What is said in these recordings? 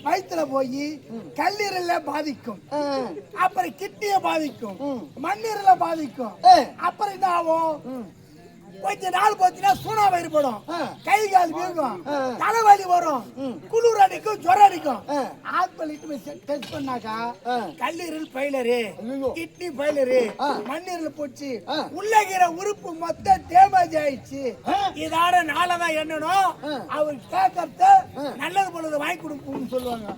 வயிற்றுல போய் கல்லீரல பாதிக்கும், அப்புறம் கிட்னிய பாதிக்கும், மண்ணீரல பாதிக்கும். அப்புறம் என்ன ஆகும்? கொஞ்ச நாள் போச்சுன்னா சூனாவை ஏற்படும், கை கால் வீங்கும், தலைவலி வரும், குளிர் அடிக்கும், ஜுரம் அடிக்கும். ஹாஸ்பிட்டல் டெஸ்ட் பண்ணாக்கா கல்லீரல் ஃபெயிலரு, கிட்னி ஃபெயிலரு, மண்ணீரல் போச்சு, உள்ளகிற உறுப்பு மொத்தம் டேமேஜ் ஆயிடுச்சு. இதான நாளதான் என்னணும் அவர் கேட்கறது நல்லது பொழுது வாங்கி கொடுப்போம்னு சொல்லுவாங்க.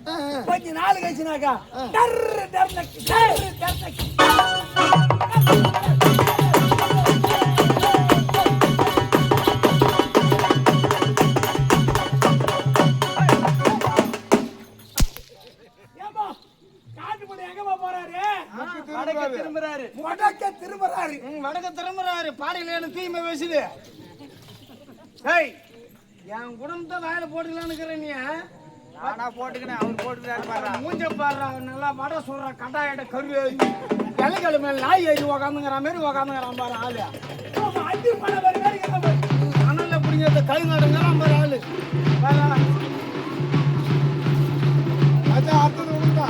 கொஞ்ச நாள் கழிச்சுனாக்கா திரும்புறாரு. பாடையில தீமை பேசுது. என் குடும்பத்தை வாயில போட்டுக்கலான்னு நீ போட்டுக்கினேன். அவர் போட்டுக்கிறாரு. மூஞ்ச பாடுறா, நல்லா வடை சொல்ற, கட்டாயிட்ட கருவே இலைக்கிழமை மேல நாய் ஏறி உக்காந்துங்கிற மாதிரி உக்காந்துங்கிறான் பாரு ஆளு. அனல்ல பிடிங்கிறத கை நடுங்கிறான் பாரு ஆளு. அடுத்தது உடுங்கா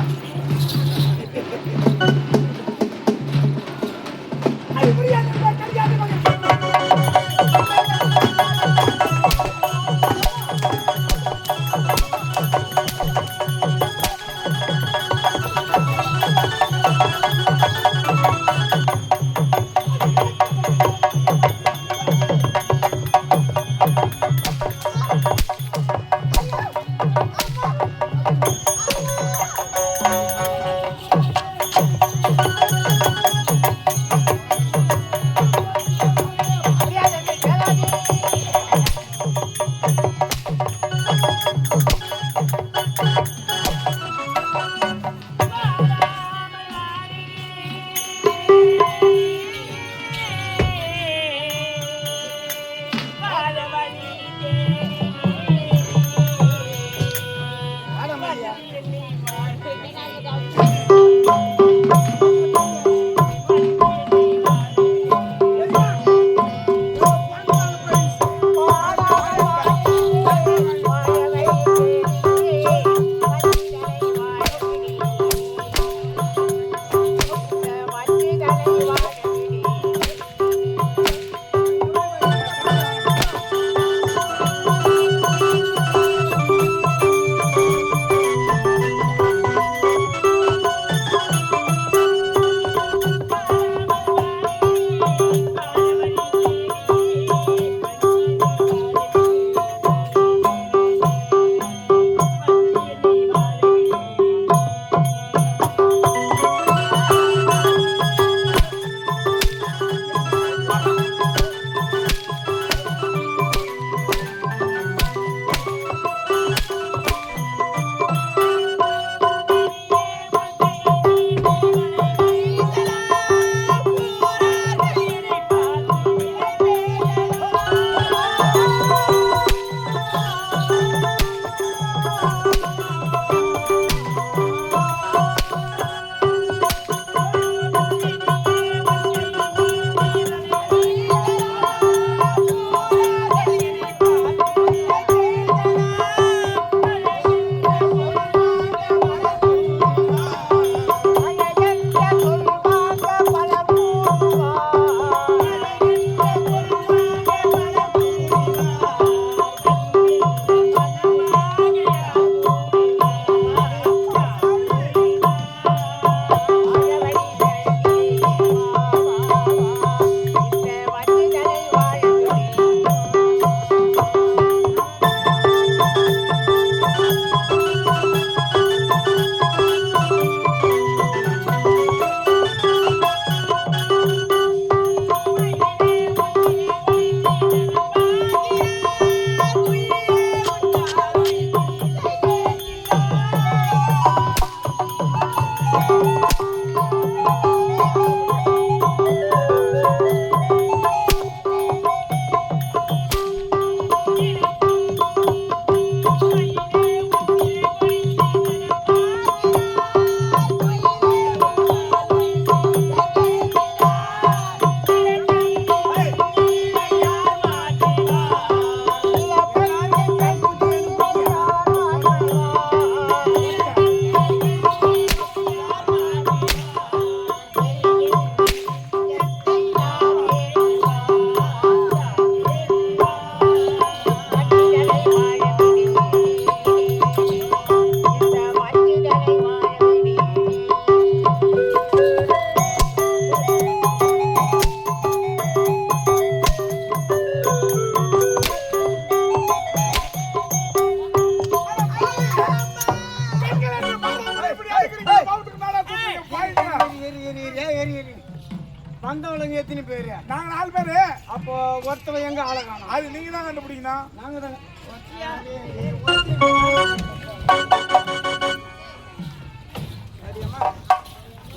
வந்தவளுங்க எத்தனை பேரு? நாங்க 4 பேரு. அப்போ ஒருத்தவ எங்க ஆளை காணோம்? அது நீங்க தான் கண்டுபிடிக்கணும். நாங்க தான்.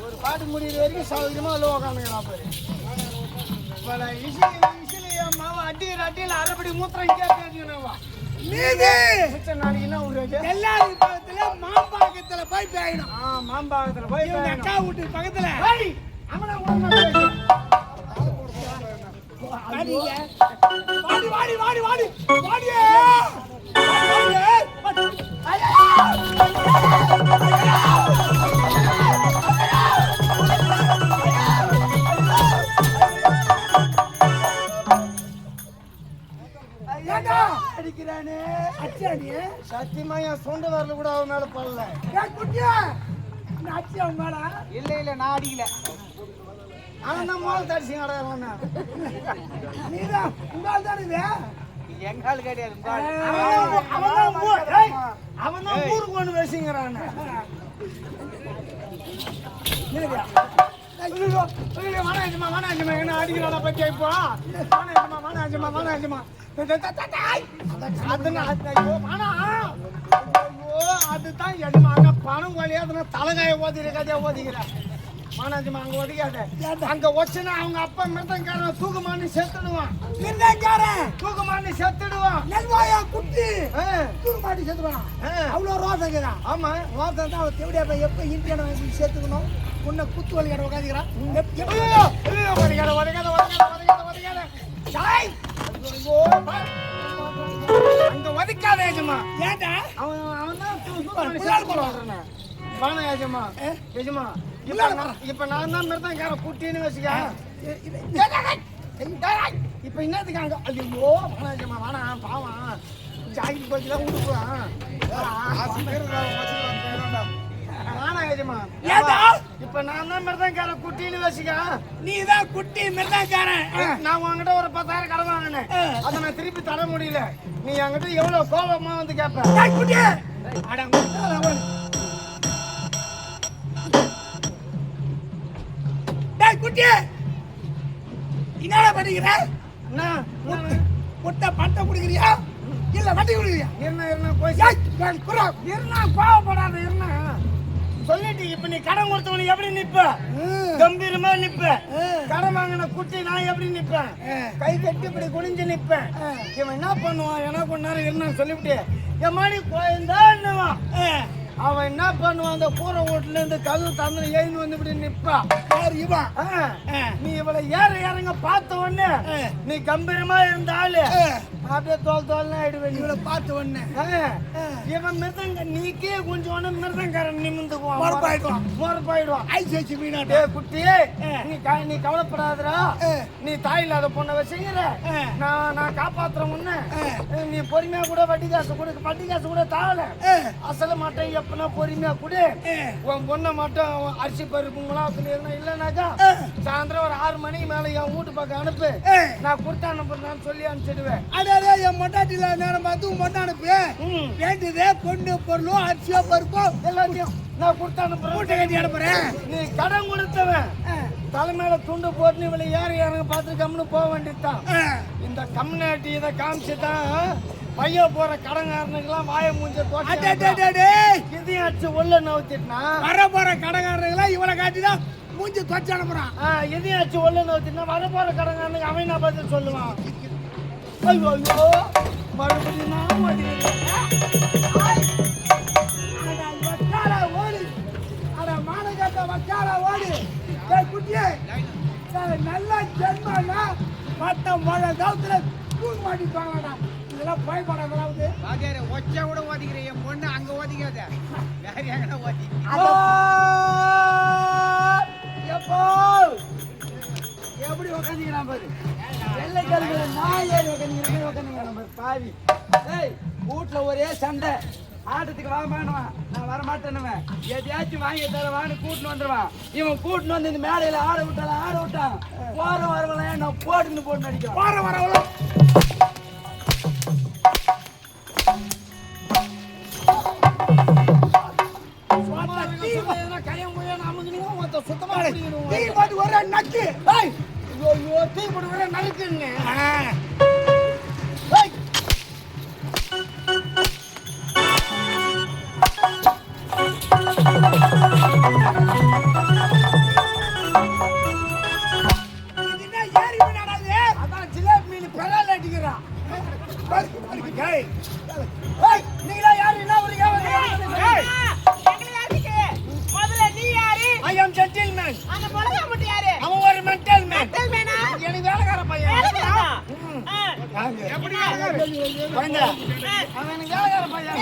ஒரு பாட்டு முடிகிற வரைக்கும் சௌகரியமா உள்ள உக்காந்துக்கிறான் பாரு. இப்ப நான் இசிலியா மாவா அடியில் அரைப்படி மூத்திரம் கேட்கவா நீதி மிச்ச நாளைக்கு என்ன விடுறது? எல்லாரும் பக்கத்துல மாம்பாக்கத்துல போய் பேயணும். மாம்பாகத்துல போய் இவங்க அக்கா வீட்டு பக்கத்துல அவனா வாடிங்க. வாடி வாடி வாடி வாடி வாடியே. அடிக்கிறானே அச்சாடி சத்தியமா என் சொந்த வரல கூட அவன் மேல படல. குட்டியா அச்சி அவன் மேல இல்ல நான் அடிக்கல. அவன் தான் மோல் தடிச்சு அடையாளம். நீதான் உங்கால் தானே இது? எங்கால் கிடையாது. அவன் தான் ஊருக்கு ஒண்ணு பேசுங்கிறான். என்ன அடிக்கிறான பத்தி இப்போ அதுதான் எதுமாங்க பணம் வழியா தலைகாய ஓதிக்கிற கதையா ஓதிக்கிறேன். மானாஜிமா அங்க ஒதுக்காத. அங்க வச்சுனா அவங்க அப்பா மிருதங்காரன் தூக்குமானி செத்துடுவான். மிருதங்காரன் தூக்குமானி செத்துடுவான். நெல்வாயா குட்டி தூக்குமாடி செத்துடுவான். அவ்வளவு ரோசங்கிறான். ஆமா ரோசம் தான் அவன் தேவையா எப்ப இந்தியனை வாங்கி சேர்த்துக்கணும். உன்னை குத்து வலிக்காட உட்காந்துக்கிறான். அங்க ஒதுக்காத ஏஜமா. ஏன்டா அவன் தான் ஏஜமா ஏஜமா. இப்ப நான் தான் மிருதங்கார குட்டின்னு வச்சுக்க. இப்ப என்னத்துக்கு அங்க ஐயோ வேணாஜமா வேணாம் பாவம் ஜாக்கெட் போச்சுல உடுப்புறான். இப்ப நான் தான் மிருதங்கார குட்டின்னு வச்சுக்க. நீ தான் குட்டி மிருதங்காரன். நான் உங்ககிட்ட ஒரு 10,000 கடன் வாங்கினேன். அதை நான் திருப்பி தர முடியல. நீ என்கிட்ட எவ்வளவு கோபமா வந்து கேட்ப? குட்டி குட்டி என்னடா பண்ணிக்கிற? முட்டை பட்டை குடிக்கிறியா இல்ல வட்டி குடிக்கிறியா? என்ன கோவப்படாத இருந்தா சொல்லிட்டு இப்ப நீ கடன் கொடுத்தவனு எப்படி நிப்ப? கம்பீரமா நிப்ப. கடன் வாங்கின குட்டி நான் எப்படி நிப்பேன்? கை கட்டி இப்படி குனிஞ்சு நிப்பேன். இவன் என்ன பண்ணுவான்? எனக்கு கொஞ்ச நேரம் இருந்தான்னு சொல்லிவிட்டு என் மாதிரி கோயந்தா என்னவான் அவன் என்ன பண்ணுவான்? அந்த கூரை வீட்டுல இருந்து கதவு தந்து எழுந்து வந்து இப்படி நிப்பான். நீ இவளை ஏறங்க பார்த்த உடனே நீ கம்பீரமா இருந்த ஆளு அப்படியே தோல் ஆயிடுவேன். இவளை பார்த்த உடனே இவன் மிருதங்க நீக்கே கொஞ்சம் மிருதங்காரன் நிமிந்துக்குவான். மொறப்பாயிடுவான். ஐசி மீனாட்டே குட்டி நீ கவலைப்படாதடா. நீ தாய் இல்லாத பொண்ணை வச்சுங்கிற நான் காப்பாத்துறேன் உன்ன. நீ பொறுமையா கூட வட்டி காசு கூட தாவல அசல மாட்டேன். எப்பனா பொறுமையா கூட உன் பொண்ணை மட்டும் அரிசி பருப்பு முலாத்துல இருந்தா இல்லைனாக்கா சாயந்தரம் ஒரு 6 மணிக்கு மேல என் வீட்டு பக்கம் அனுப்பு. நான் கொடுத்து அனுப்புறேன்னு சொல்லி அனுப்பிச்சிடுவேன். என் மொட்டாட்டில நேரம் பார்த்து மொட்டை அனுப்பு. வேண்டியதே பொண்ணு பொருளும் அரிசியோ பருப்போ எல்லாத்தையும் நான் கொடுத்து அனுப்புறேன். மூட்டை கட்டி அனுப்புறேன். நீ கடன் கொடுத்தவன் தலைமையில துண்டு போட்டு இவளை யாருங்க பார்த்து கம்னு போக வேண்டியதுதான். இந்த கம்யூனிட்டி இதை காமிச்சுதான் பைய போற கடங்காரனுக்கெல்லாம் வாய மூஞ்ச இதையும் அடிச்சு உள்ள நவுத்திட்டுனா வர போற கடங்காரனுக்கெல்லாம் இவளை காட்டிதான் மூஞ்சி தொச்சு அனுப்புறான். இதையும் அடிச்சு உள்ள நவுத்திட்டுனா வர போற கடங்காரனுக்கு அவன் என்ன பதில் சொல்லுவான்? ஐயோ மறுபடியும் ஓடி அட மானகட்ட வக்கால ஓடி குட்டியே நல்ல ஜென்மனா பட்டம் மழை காலத்துல தூக்க மாட்டிப்பாங்கடா. இதெல்லாம் பயப்படாதாவது ஒச்சா கூட ஓதிக்கிற என் பொண்ணு அங்க ஓதிக்காத வேற எங்கன்னா ஓதி எப்படி உக்காந்துக்கிறான் பாரு. வெள்ளை கழுகுல நாய் ஏறி உக்காந்துக்கிறான் பாரு பாவி. வீட்டுல ஒரே சண்டை. ஆட்டத்துக்கு வாமானுவான். நான் வரமாட்டேன்னுவேன். எதையாச்சும் வாங்கி தரவான்னு கூட்டின்னு வந்துடுவான். இவன் கூட்டின்னு வந்து இந்த மேடையில ஆட விட்டான். போற வரவெல்லாம் நான் போட்டு அடிக்கும். போற வரவெல்லாம் கையம் போய் நமக்கு சுத்தமா தீ போட்டு ஒரே நக்கு. ஏய், ஐயோ, தீ போட்டு ஒரே நறுக்குன்னு. ஏய், இது என்ன ஏரி மீனாடா இது? அதான் ஜிலேபி மீன் பெறால அடிக்கிறான். ஏய், ஏய், நீங்களா யாரு? என்ன ஒரு ஏய், I am gentleman. அவன் ஒரு mental man. எனக்கு வேலைக்கார பையன். எப்படி வேலைக்கார? வாங்க. அவன் எனக்கு வேலைக்கார பையன்.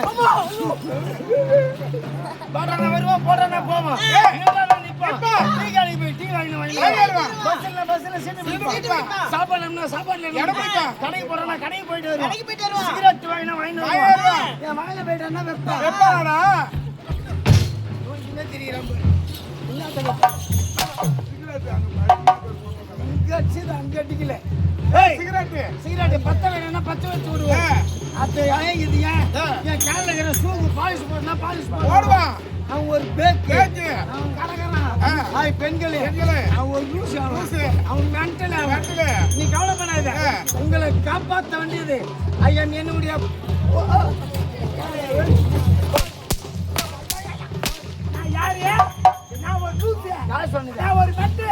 ஆமா. பாடுறானா வருவான், போடுறானா போவான். நின்றானா நிப்பான். டீ கடைக்கு போய் டீ வாங்கிட்டு பஸ்ல சீட்டு பிடிப்பான். சாப்பாடுனா சாப்பாடுல கடைக்கு போறானா கடைக்கு போயிட்டு வருவான். சிகரெட் வாங்கிட்டு வருவான். என் வாயில போயிட்டானா வெப்பாடா. என்ன தெரியுறான் பாரு. அங்க அடிக்கல. ஏய், சிகரெட் பத்த வேணும்னா பத்த வச்சு விடுவேன். அது இது என் காலில் இருக்கிற ஷூக்கு பாலிஷ் போடுனா பாலிஷ் போடுவான். அவன் ஒரு பேக்கு, அவன் கடகரான், பெண்கள், அவன் ஒரு லூசு, அவன் மென்டல். நீ கவலைப்படாத, உங்களை காப்பாற்ற வேண்டியது ஐயா என்னுடைய நான் ஒரு மெட்டு.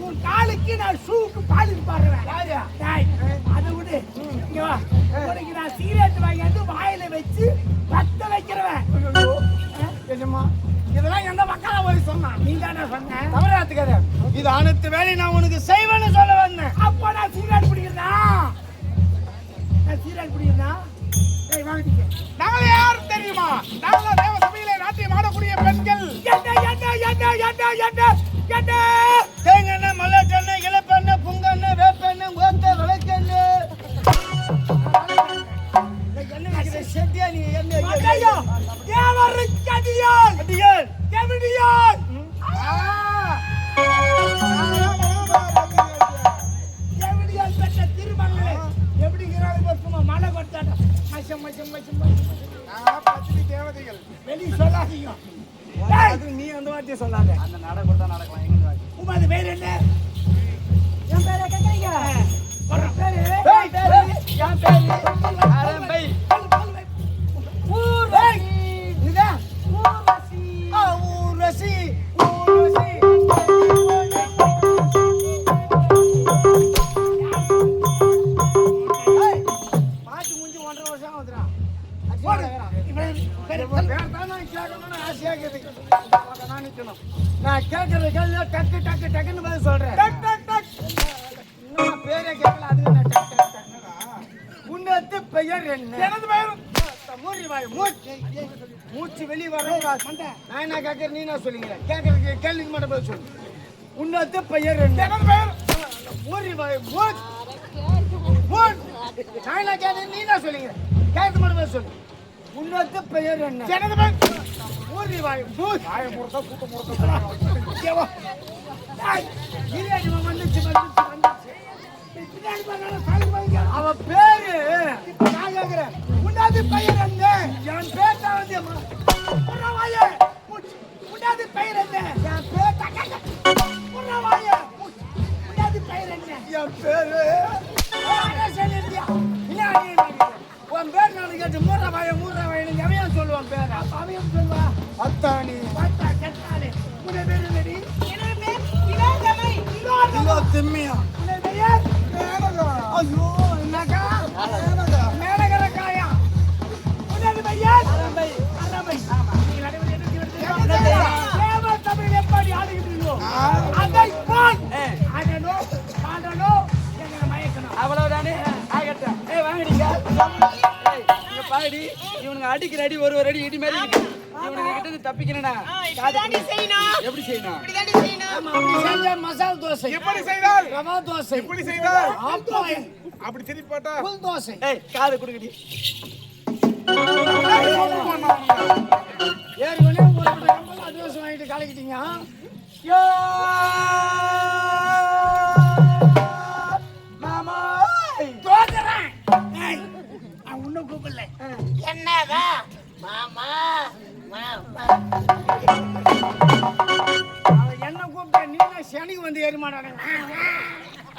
உன் காலுக்கு நான் ஷூக்கு பாலிஷ் போடுறேன். டேய், அதை விடு. இங்க வா. உனக்கு நான் சிகரெட் வாங்கிட்டு வாயில வச்சு பத்த வைக்கிறவன். இதெல்லாம் எந்த மக்களா போய் சொன்னான்? நீ தானே சொன்ன? தவறாத்துக்காத. இது அனைத்து வேலையை நான் உனக்கு செய்வேன்னு சொல்ல வந்தேன். அப்ப நான் சிகரெட் பிடிக்கிறதா? நான் சிகரெட் பிடிக்கிறதா? டேய் வாங்கிக்க. நாங்க யார் தெரியுமா? நாங்க தேவ சபையிலே நாட்டியம் ஆடக்கூடிய பெண்கள். என்ன தேங்கண்ண, மல்லட்டண்ண, இளப்பண்ண, புங்கண்ண, வேப்பண்ண, ஓத்த, விளக்கண்ண. செட்டியா நீ என்ன ஐயோ, தேவரு கடியான். அடியான். கெவிடியான். கெவிடியான் பெற்ற திருமங்களே. எப்படிங்கிறாங்க சும்மா மழை கொட்டாட்டம். மச்சம் மச்சம் மச்சம் மச்சம். பத்தினி தேவதைகள். வெளி சொல்லாதீங்க. நீ அந்த வார்த்தையை சொல்லாத. அந்த நாடகம் கொடுத்தா நடக்கலாம். எங்க வார்த்தை உமாது பேர் என்ன? என் பேரை கேட்கறீங்க? பேரு என் பேரு அரம்பை. ஊர்வசி. இதா ஊர்வசி. ஊர்வசி. ஊர்வசி. பாட்டு முடிஞ்சு 1.5 வருஷம் ஆகுதுடா. நான் கேட்கறது கேள்வி டக்கு டக்கு டக்குன்னு பதில் சொல்றேன். பேரே கேட்கல. அது உன்னத்து பெயர் என்ன? எனது பெயர் மூச்சு வெளியே வர. நான் என்ன கேட்கறேன், நீ என்ன சொல்லுங்க? கேட்கறது கேள்விக்கு மட்டும் பதில் சொல்லு. உன்னத்து பெயர் என்ன? எனது பெயர் ஊரிவாய் மூச். நான் என்ன கேட்கறேன், நீ என்ன சொல்லுங்க? கேட்க மட்டும் பதில் சொல்லு. உன்னத்து பெயர் என்ன? எனது பெயர் ஊரிவாய் மூச். அவ பேரு நான் கேக்குறேன். உன்னாது பெயர் என்ன? என் பேர் தான் வந்து உன்னாது பெயர் என்ன? என் பேர் உன்னவாய உன்னாது பெயர் என்ன? என் பேரு சொல்லிருந்தியா? உன் பேர் நான் கேட்டு மூர்றவாயன்னு எவையும் சொல்லுவான் பேர். அவையும் சொல்வா. அத்தானி பார்த்தா கெட்டாலே. உன்னை பேர் என்னடி? திம்மியா. உன்னை பெயர்? ஐயோ என்னக்கா? மேனகர காயா. உன்னது பெயர்? அரம்பை. அரம்பை. நீங்கள் அனைவரும் என்ன தேவ தமிழ் எப்படி ஆடுகிறீர்களோ அதை போல் ஆடணும், பாடணும், எங்களை மயக்கணும். அவ்வளவுதானே? ஆகட்டும். வாங்கடிங்க. இங்க பாடி. இவனுங்க அடிக்கிற அடி ஒரு அடி இடி மாதிரி இருக்கு. இவனுங்க கிட்ட இருந்து தப்பிக்கணும்னா எப்படி செய்யணும்? அப்படி செஞ்சா மசால் தோசை. எப்படி செய்தால்? ரவா தோசை. எப்படி செய்தால்? ஆப்பாயில். அப்படி திருப்பி போட்டா புல் தோசை. காது குடுக்கடி. ஏற்கனவே ஒரு கம்பல் தோசை வாங்கிட்டு கலக்கிட்டீங்க. மாமா தோத்துறேன். நான் உன்னை கூப்பிடல. என்னதா மாமா மாமா வந்து ஏறி மாட்டானே.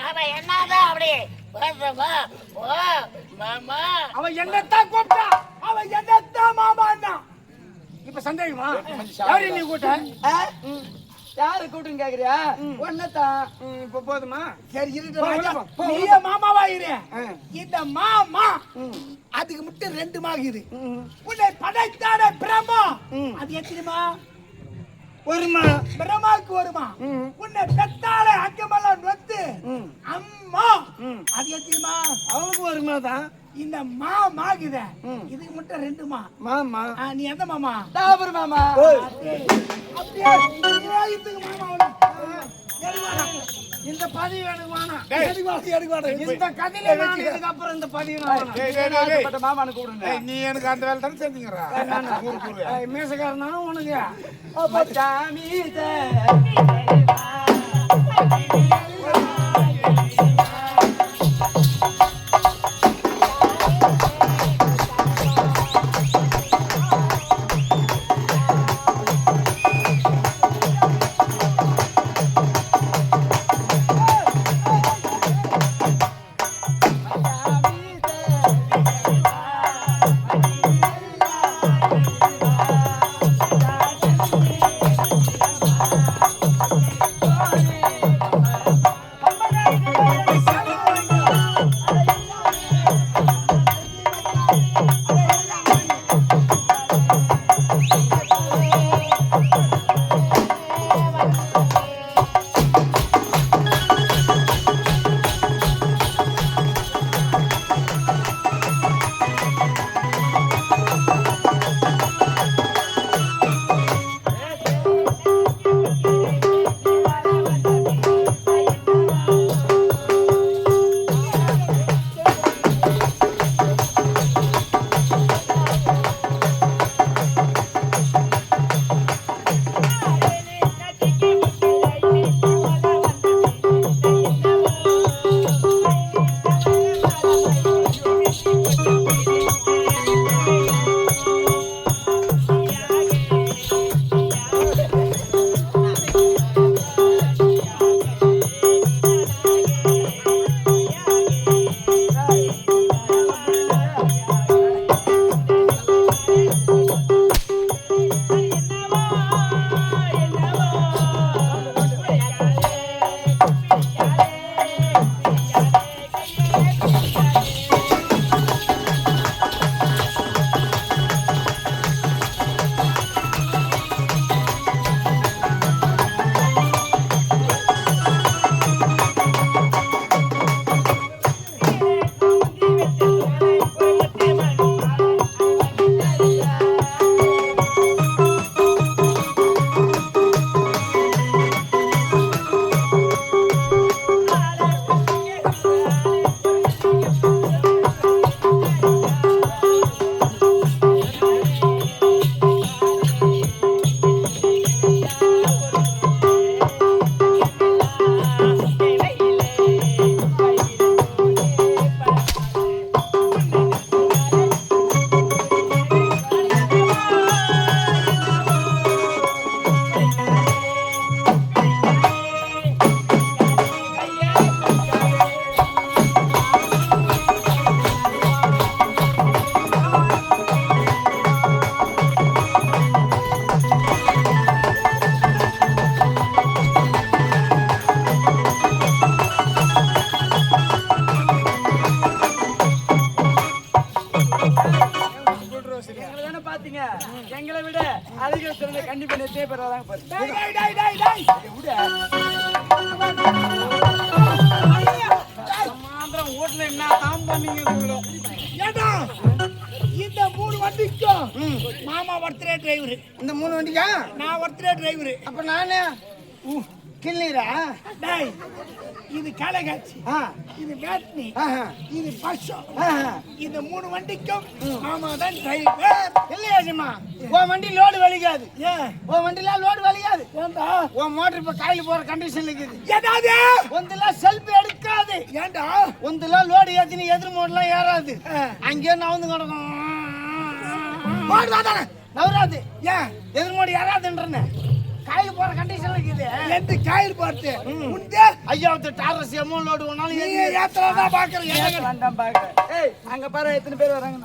அவன் என்னதான் அப்படி பேசுறப்பா? ஓ மாமா, அவன் என்னத்தான் கூப்பிட்டா, அவன் என்னத்தான் மாமான்னா. இப்ப சந்தேகமா? யாரு நீ கூட்ட? யாரு கூட்டுன்னு கேக்குறியா? ஒன்னதான். இப்ப போதுமா? சரி போ, இருக்கட்டும். போ, நீயே மாமாவா இரு. ஆ. இந்த மாமா அதுக்கு மட்டும் 2 மாகுது. உன்னை படைத்தான பிரம்மா அது எத்தனைமா? ஒருமா. பிரம்மாவுக்கு வருமா? உன்னை பெத்தால அங்கமெல்லாம் நொத்து அம்மா அது எத்தனைமா? அவனுக்கு ஒருமா தான். இந்த மாமாகுத இதுக்கு மட்டும் 2 மா. மாமா. நீ எந்த மாமா? டாபர் மாமா. அப்படியே இதுக்கு மாமா அவனு. இந்த பதிவு எனக்கு வேணாம். எடுக்க இந்த கதையில நான் இதுக்கு அப்புறம் இந்த பதிவு நான் வேணாம். மாமானு கூடுங்க. நீ எனக்கு அந்த வேலை தானே செஞ்சீங்கறா மீசக்காரனா உனக்கு மச்சாமீத எங்களை விட அதிக சிறந்த கண்டிப்பா நெத்தியே பெறாதாங்க பாரு. மாத்திரம் வீட்டுல என்ன தாம் பண்ணீங்க? ஏண்டா இந்த 3 வண்டிக்கும் மாமா ஒருத்தரே டிரைவர். இந்த 3 வண்டிக்கா நான் ஒருத்தரே டிரைவர். அப்ப நானே கிள்ளீரா? டேய் இது காலகாட்சி, இது பேட்னி, இது பஷோ. இந்த 3 வண்டிக்கும் மாமா தான் டிரைவர். இல்லையாஜிமா, உன் வண்டி லோடு வலிக்காது. ஏன் உன் வண்டில லோடு வலிக்காது. ஏண்டா உன் மோட்டர் இப்ப காயில போற கண்டிஷன்ல இருக்குது. ஏடாதே ஒந்தெல்லாம் செல்ஃபி எடுக்காது. ஏண்டா ஒந்தெல்லாம் லோடு ஏத்தினி எதிர் மோடலாம் ஏறாது. அங்கேயே நவுந்து கிடக்கும். போடுவாதானே நவராது. ஏன் எதிர் மோடு ஏறாதுன்றன காயில் போற கண்டிஷன்ல இருக்குது. எந்த காயில் போட்டு உண்டே ஐயா டாரஸ் எமௌண்ட் லோடு ஒன்னாலும் நீ ஏத்தலாம் பாக்குறேன். வேண்டாம் பாக்குறேன். ஏய் அங்க பாரு எத்தனை பேர் வராங்க.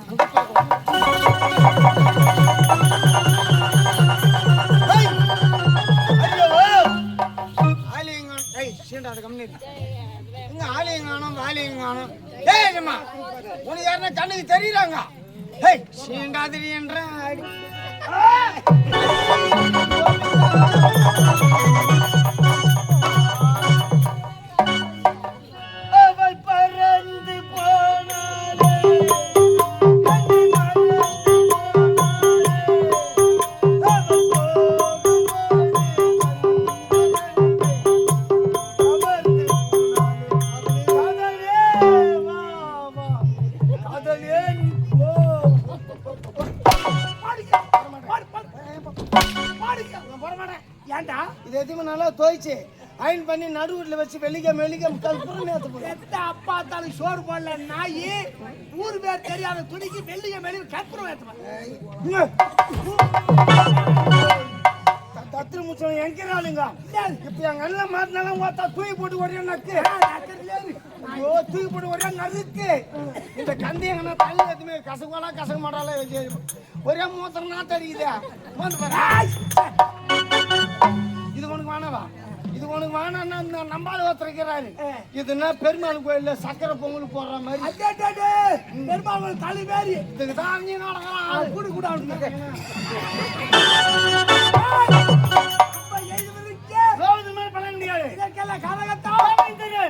உனக்கு யாருன்னா கண்ணுக்கு தெரியறாங்க. சீண்டாதிரி என்ற அவள் பறந்து போனாலே ஏன்டா இது எதுவுமே நல்லா தோய்ச்சு அயன் பண்ணி நடுவுல வச்சு வெள்ளிக்க கல்புரம் ஏத்த போறேன். எந்த அப்பா தாலும் சோறு போடல நாயி ஊர் பேர் தெரியாத துணிக்கு வெள்ளிக்க மேலே கற்பூரம் ஏத்துவேன். தத்திர முச்சம் எங்கிறாளுங்க. இப்ப எங்க எல்லாம் மாட்டினாலும் பார்த்தா தூக்கி போட்டு ஒரே நக்கு. ஐயோ தூக்கி போட்டு ஒரே நறுக்கு. இந்த கந்தி எங்கன்னா தள்ளி எதுவுமே கசகுவாளா கசக மாட்டாளா ஒரே மூத்திரம் நாட்டு அடிக்குதே. இது உனக்கு வேணவா? இது உனக்கு வேணான்னா நம்பால ஒருத்தரைக்கிறாரு. இதுன்னா பெருமாள் கோயில்ல சக்கரை பொங்கல் போடுற மாதிரி. பெருமாள் தலை வேறி இதுக்கு தான் நீ நடக்கலாம். கூடு கூட பண்ண முடியாது. இதற்கெல்லாம் கரகத்தா பயிரை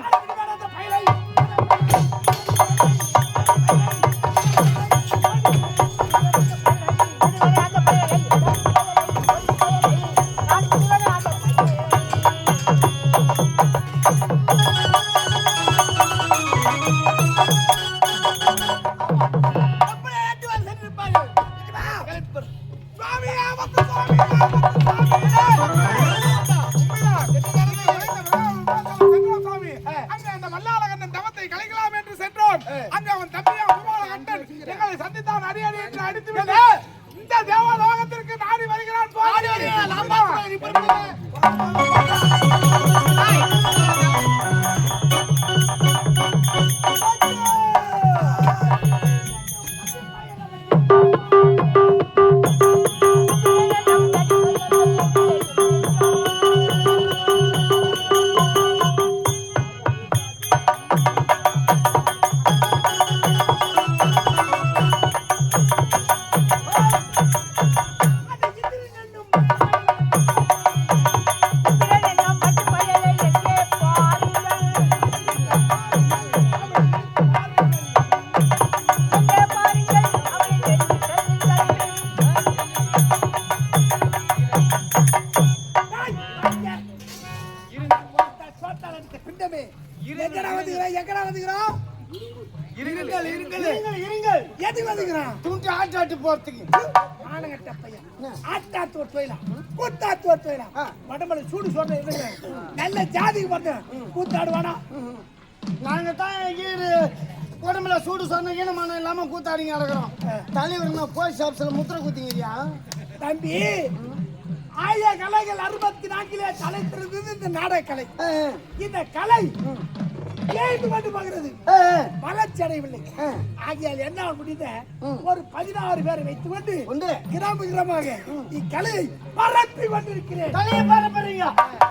சூடு சொல்ற நல்ல ஜாதிக்கு பார்த்தேன் கூத்தாடுவானா. நாங்க தான் உடம்புல சூடு சொன்ன ஈனமானம் இல்லாம கூத்தாடிங்க நடக்கிறோம். தலைவர் போலீஸ் ஆபீஸ்ல முத்திர குத்திங்கறியா தம்பி? 1000 கலைகள் 64 தலை திறந்தது இந்த நாடக கலை. இந்த கலை கேட்டு வந்து பார்க்கிறது வளர்ச்சி அடையவில்லை. ஆகியால் என்ன முடிந்த ஒரு 16 பேரை வைத்துக் கொண்டு கிராமமாக இக்கலையை பரப்பி கொண்டிருக்கிறேன். கலையை பரப்புறீங்க?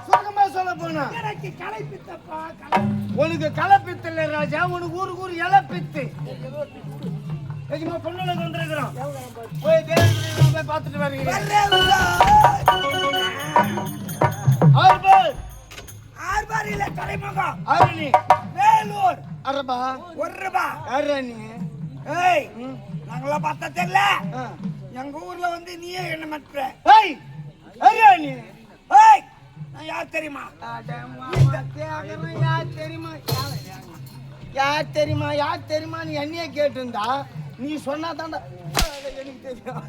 சுருக்கமா சொல்ல போனா எனக்கு கலை பித்தப்பா. உனக்கு கலை பித்து இல்ல ராஜா, உனக்கு ஊருக்கு இலை பித்து. பொண்ணுல வந்திருக்கிறோம், போய் போய் பார்த்துட்டு வரீங்க. ஆர்பாரியில தலைமுகம் அரணி வேலூர் அரபா 1 ரூபாய் அரணி. ஏய் நாங்களா பார்த்தா தெரியல. எங்க ஊர்ல வந்து நீயே என்ன மற்ற. ஏய் அரணி. ஏய் நான் யார் தெரியுமா? யார் தெரியுமா நீ என்னையே கேட்டுருந்தா நீ சொன்னா தாண்டா எனக்கு தெரியும்.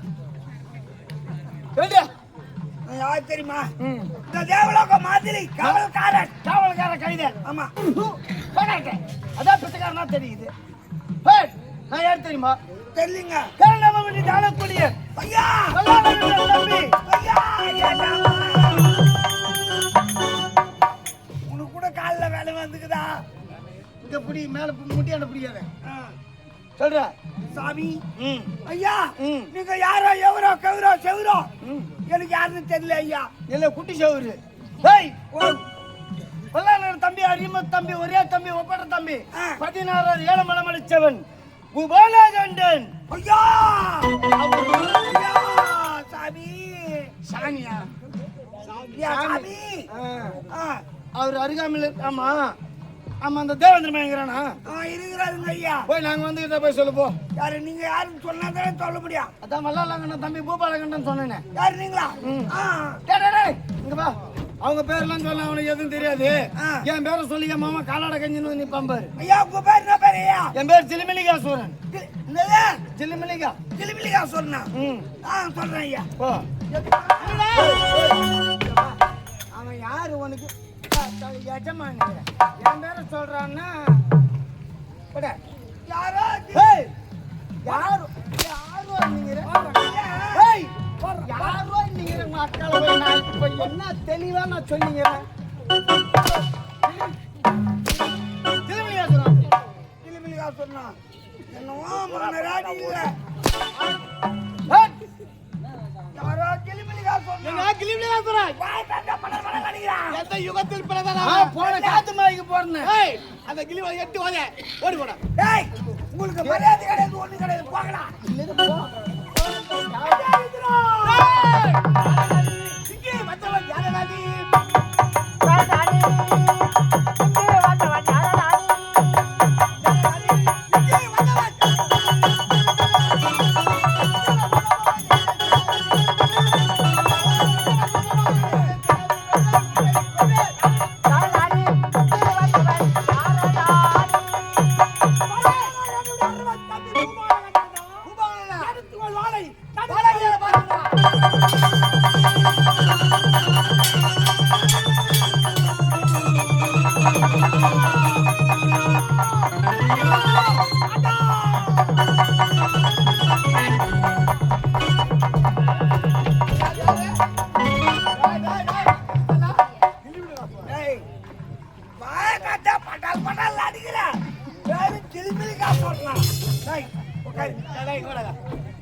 யார் தெரியுமா? இந்த தேவலோக மாதிரி காவல்கார கைது. ஆமா அதான் பிச்சைக்காரனா தெரியுது. நான் யார் தெரியுமா? தெரியலங்க. கேரளாவை தாழக்கூடிய ஐயா தம்பி ஐயா இங்க பிடி மேல முட்டியாண்ட பிடிக்காத சொல்ற சாமி ம் ஐயா ம். நீங்க யாரோ எவரோ கவரோ செவரோ எனக்கு யாருன்னு தெரியல ஐயா. இல்ல குட்டி சவுரு டேய் பல்லாளர் தம்பி அரிமத் தம்பி ஒரே தம்பி ஒப்பட தம்பி 16 ஏழமலம் அளிச்சவன் உபாலகண்டன் ஐயா ஐயா சாமி சாமியா ஐயா சாமி அவர் அருகாமையில் ஆமா ஆமா அந்த தேவேந்திர இருக்கிறானா இருக்கிறாருங்க ஐயா. போய் நாங்க வந்துகிட்ட போய் சொல்லு போ. யாரு நீங்க யாருன்னு சொன்னாதானே சொல்ல முடியும். அதான் மல்லாலங்கண்ணன் தம்பி பூபாலகண்டன் சொன்னேனே. யாரு நீங்களா? டேய் டேய் டேய் இங்க வா. அவங்க பேர்லாம் சொல்ல அவனுக்கு எதுவும் தெரியாது. என் பேரை சொல்லி என் மாமா காலாட கஞ்சின்னு வந்து நிப்பான் பாரு. ஐயா உங்க பேர் என்ன பேர் ஐயா? என் பேர் சிலிமிலிகாசுரன். என்னது? சிலிமிலிகா. சிலிமிலிகாசுரனா? சொல்றேன் ஐயா. போ. அவன் யாரு உனக்கு எஜமானி? என் பேரை சொல்றான்னா யாரோ யாரோ யாரோ நீங்க யாரோ நீங்க மக்களை நான் இப்ப என்ன தெளிவா நான் சொன்னீங்கிறேன். சிலிமிலிகாசுரனா? என்னவோ மன்னராடி இல்ல. யாரோ கிளிமிலிகாசுரன். வாய் தட்ட பட கடிக்கிறான். எந்த யுகத்தில் பிறந்தனா போன காத்து மலைக்கு போறேன். அந்த கிளி எட்டு ஓதே ஓடி போடா. டேய் உங்களுக்கு மரியாதை கிடையாது ஒண்ணு கிடையாது போங்கடா. இங்கே வந்தவன் யாரடாடி?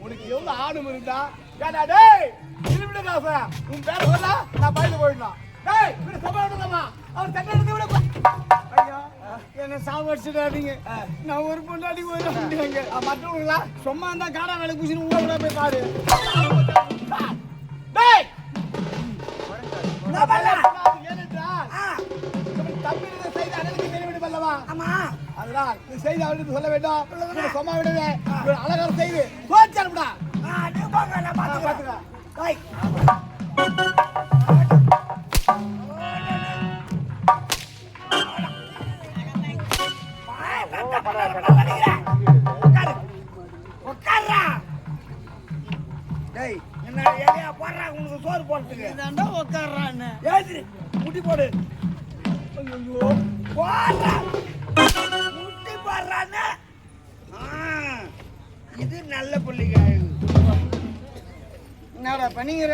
உனக்கு எவ்வளவு ஆணும் இருந்தா டேய் கிளிமிலிகாச உன் பேரை சொல்ல நான் பயந்து போயிடலாம். டேய் இப்படி சமாளிக்கலாமா? அவர் தட்டை விட ஐயா என்ன சாவடிச்சிடாதீங்க. நான் ஒரு பொண்டாடி போயிடுவாங்க. மற்றவங்களா சும்மா இருந்தா காடா வேலை பூசின்னு உள்ள கூட போய் பாரு. டேய் தம்பி செய்தி அண்ணனுக்கு தெரிவிடு பல்லவா? ஆமா அதனால் இந்த செய்தி அவளுக்கு சொல்ல வேண்டும். சொம்மா விடவே அழகான செய்தி போச்சு அனுப்புடா. நீ போங்க நான் பாத்துக்கிறேன். டேய் என்ன எதையா போடுறா உனக்கு சோறு போடுறதுக்கு உட்கார்றான்னு ஏது முட்டி போடு. ஐயோ போடுறா முட்டி போடுறான்னு. இது நல்ல பிள்ளைங்க. என்னடா பண்ணிக்கிற?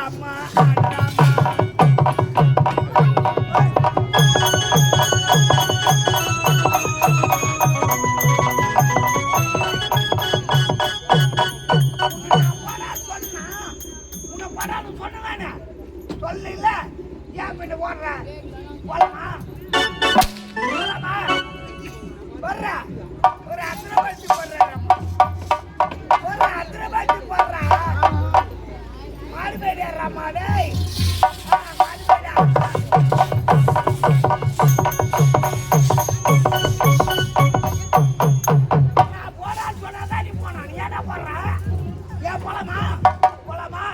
ஆடுறாமா ஆடுறாமா சொல்ல ஏன் பின்ன ஓடுற போலாமா போலாமா வர்ற ஒரு அத்தனை பத்தி போடுறாரம்மா ஒரு அத்தனை பத்தி போடுறா மாடு மேடியாடுறாம்மா டேய் மாடு மேடா நான் போடான்னு சொன்னாதான் நீ போனா நீ என்ன போடுற ஏன் போலாமா போலாமா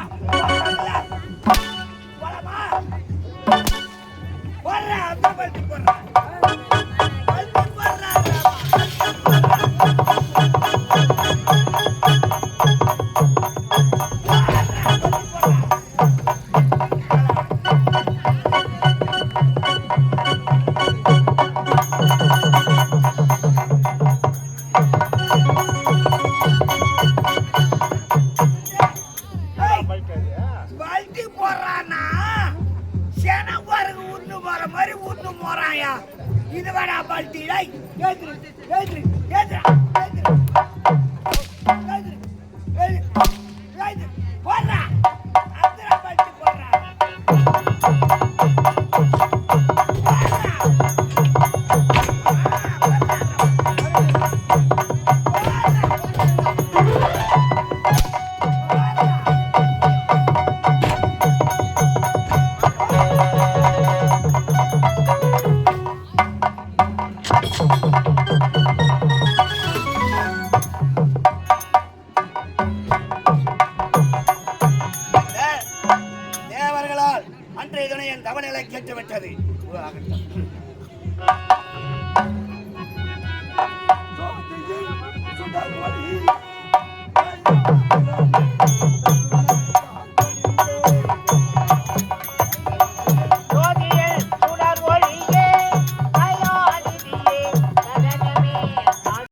போலாமா போடுற அத்தனை பத்தி போடுற பல்ட்டி போடுறான்னா சென பாருங்க உண்ணு போற மாதிரி உண்ணு போறாயா இது வேடா பல்ட்டி ஏத்துரு ஏத்துரு ஏத்துரா ஏத்துரு ஏத்துரு ஏத்துரு போடுறா அத்தனை பல்ட்டி போடுறா தேவர்களால் அன்றைய தினம் என் தவநிலை கேட்டுவிட்டது.